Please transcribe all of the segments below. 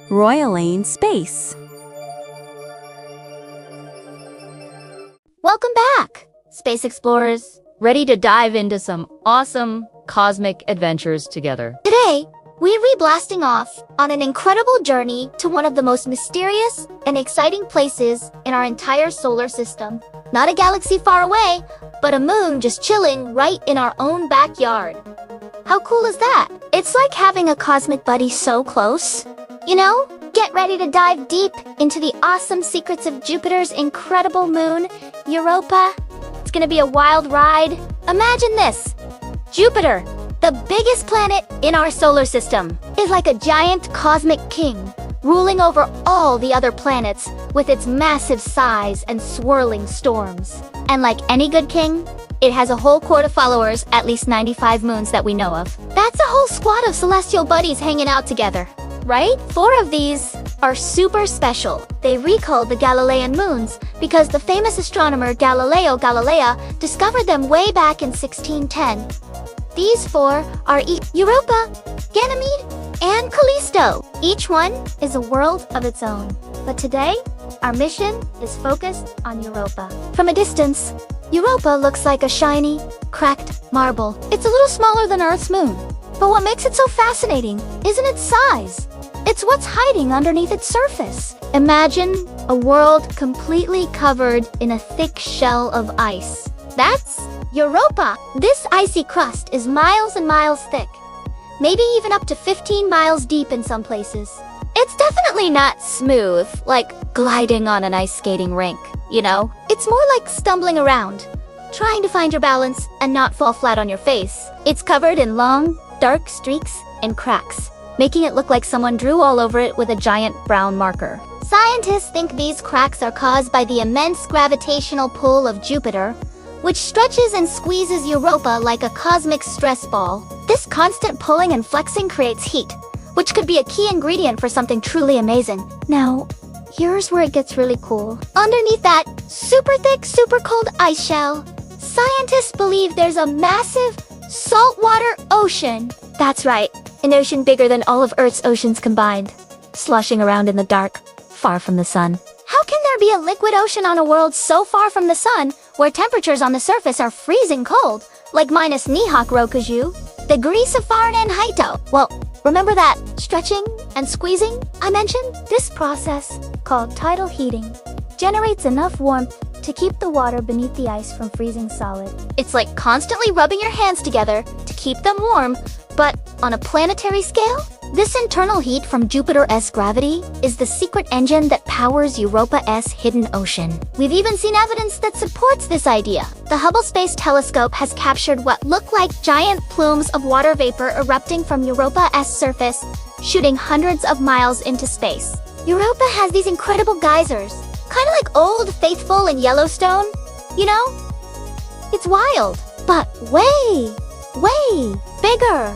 roiling space. Welcome back, space explorers. Ready to dive into some awesome cosmic adventures together. Today, we'll be blasting off on an incredible journey to one of the most mysterious and exciting places in our entire solar system. Not a galaxy far away, but a moon just chilling right in our own backyard. How cool is that? It's like having a cosmic buddy so close. You know, get ready to dive deep into the awesome secrets of Jupiter's incredible moon, Europa. It's gonna be a wild ride. Imagine this. Jupiter, the biggest planet in our solar system, is like a giant cosmic king, ruling over all the other planets with its massive size and swirling storms. And like any good king, it has a whole court of followers, at least 95 moons that we know of. That's a whole squad of celestial buddies hanging out together, right? 4 of these are super special. They recalled the Galilean moons because the famous astronomer Galileo Galilei discovered them way back in 1610. These 4 are Europa, Ganymede, and Callisto. Each one is a world of its own. But today, our mission is focused on Europa. From a distance, Europa looks like a shiny, cracked marble. It's a little smaller than Earth's moon. But what makes it so fascinating isn't its size. It's what's hiding underneath its surface. Imagine a world completely covered in a thick shell of ice. That's Europa. This icy crust is miles and miles thick, maybe even up to 15 miles deep in some places. It's definitely not smooth, like gliding on an ice skating rink, you know? It's more like stumbling around, trying to find your balance and not fall flat on your face. It's covered in long, dark streaks and cracks, making it look like someone drew all over it with a giant brown marker. Scientists think these cracks are caused by the immense gravitational pull of Jupiter, which stretches and squeezes Europa like a cosmic stress ball. This constant pulling and flexing creates heat, which could be a key ingredient for something truly amazing. Now, here's where it gets really cool. Underneath that super thick, super cold ice shell, scientists believe there's a massive saltwater ocean. That's right, an ocean bigger than all of Earth's oceans combined, sloshing around in the dark, far from the sun. How can there be a liquid ocean on a world so far from the sun, where temperatures on the surface are freezing cold, like minus Nihok Rokuju, degrees of Fahrenheit? Well, remember that stretching and squeezing I mentioned? This process, called tidal heating, generates enough warmth to keep the water beneath the ice from freezing solid. It's like constantly rubbing your hands together to keep them warm, but on a planetary scale? This internal heat from Jupiter's gravity is the secret engine that powers Europa's hidden ocean. We've even seen evidence that supports this idea. The Hubble Space Telescope has captured what look like giant plumes of water vapor erupting from Europa's surface, shooting hundreds of miles into space. Europa has these incredible geysers, kind of like Old Faithful in Yellowstone, you know? It's wild, but way bigger.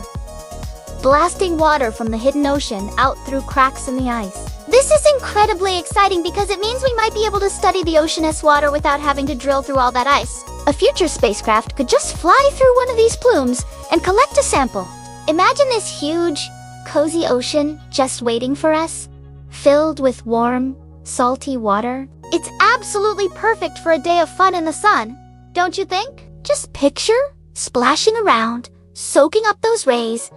Blasting water from the hidden ocean out through cracks in the ice. This is incredibly exciting because it means we might be able to study the ocean's water without having to drill through all that ice. A future spacecraft could just fly through one of these plumes and collect a sample. Imagine this huge, cozy ocean just waiting for us, filled with warm, salty water. It's absolutely perfect for a day of fun in the sun, don't you think? Just picture splashing around, soaking up those rays,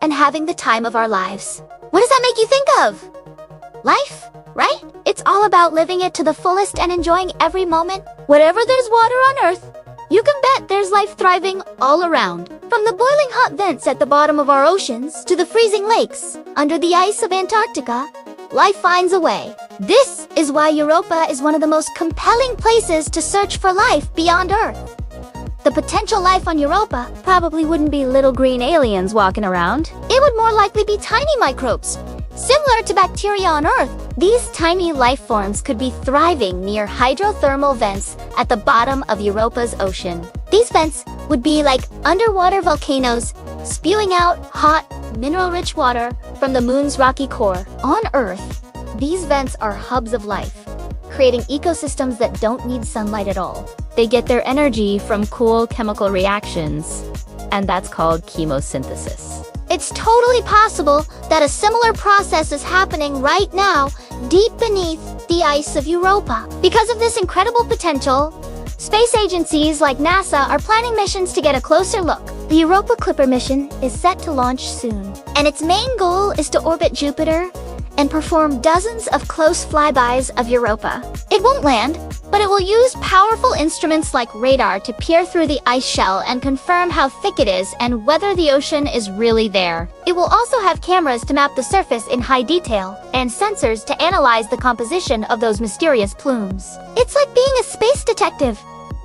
and having the time of our lives. What does that make you think of? Life, right? It's all about living it to the fullest and enjoying every moment. Wherever there's water on Earth, you can bet there's life thriving all around. From the boiling hot vents at the bottom of our oceans to the freezing lakes under the ice of Antarctica, life finds a way. This is why Europa is one of the most compelling places to search for life beyond Earth. The potential life on Europa probably wouldn't be little green aliens walking around. It would more likely be tiny microbes, similar to bacteria on Earth. These tiny life forms could be thriving near hydrothermal vents at the bottom of Europa's ocean. These vents would be like underwater volcanoes, spewing out hot, mineral-rich water from the moon's rocky core. On Earth, these vents are hubs of life, creating ecosystems that don't need sunlight at all. They get their energy from cool chemical reactions, and that's called chemosynthesis. It's totally possible that a similar process is happening right now, deep beneath the ice of Europa. Because of this incredible potential, space agencies like NASA are planning missions to get a closer look. The Europa Clipper mission is set to launch soon, and its main goal is to orbit Jupiter and perform dozens of close flybys of Europa. It won't land, but it will use powerful instruments like radar to peer through the ice shell and confirm how thick it is and whether the ocean is really there. It will also have cameras to map the surface in high detail and sensors to analyze the composition of those mysterious plumes. It's like being a space detective,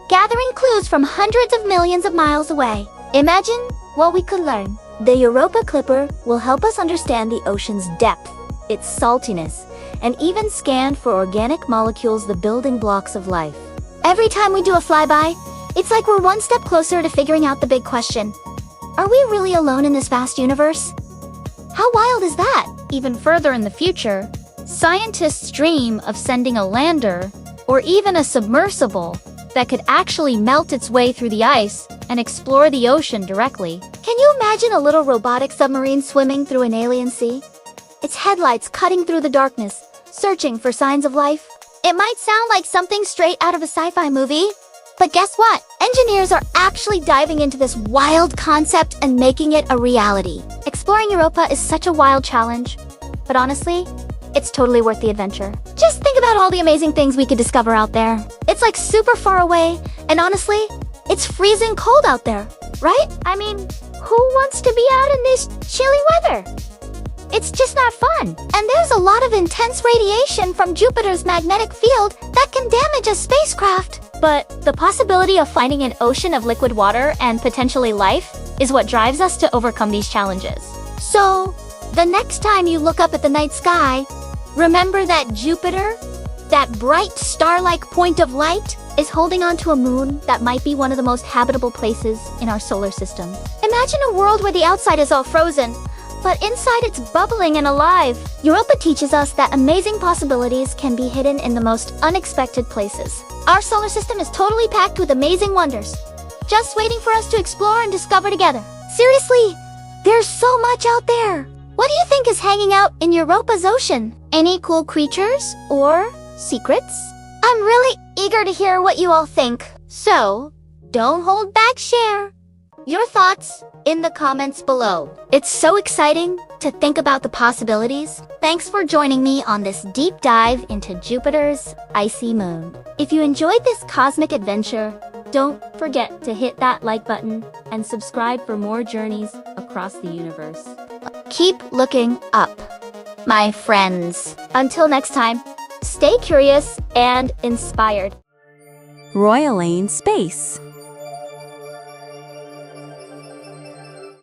gathering clues from hundreds of millions of miles away. Imagine what we could learn. The Europa Clipper will help us understand the ocean's depth, its saltiness, and even scan for organic molecules, the building blocks of life. Every time we do a flyby, it's like we're one step closer to figuring out the big question. Are we really alone in this vast universe? How wild is that? Even further in the future, scientists dream of sending a lander or even a submersible that could actually melt its way through the ice and explore the ocean directly. Can you imagine a little robotic submarine swimming through an alien sea? Its headlights cutting through the darkness, searching for signs of life. It might sound like something straight out of a sci-fi movie, but guess what? Engineers are actually diving into this wild concept and making it a reality. Exploring Europa is such a wild challenge, but honestly, it's totally worth the adventure. Just think about all the amazing things we could discover out there. It's like super far away, and honestly, it's freezing cold out there, right? I mean, who wants to be out in this chilly weather? It's just not fun. And there's a lot of intense radiation from Jupiter's magnetic field that can damage a spacecraft. But the possibility of finding an ocean of liquid water and potentially life is what drives us to overcome these challenges. So, the next time you look up at the night sky, remember that Jupiter, that bright star-like point of light, is holding onto a moon that might be one of the most habitable places in our solar system. Imagine a world where the outside is all frozen, but inside it's bubbling and alive. Europa teaches us that amazing possibilities can be hidden in the most unexpected places. Our solar system is totally packed with amazing wonders, just waiting for us to explore and discover together. Seriously, there's so much out there. What do you think is hanging out in Europa's ocean? Any cool creatures or secrets? I'm really eager to hear what you all think. So, don't hold back, share your thoughts in the comments below. It's so exciting to think about the possibilities. Thanks for joining me on this deep dive into Jupiter's icy moon. If you enjoyed this cosmic adventure, don't forget to hit that like button and subscribe for more journeys across the universe. Keep looking up, my friends. Until next time, stay curious and inspired. Royal Lane Space.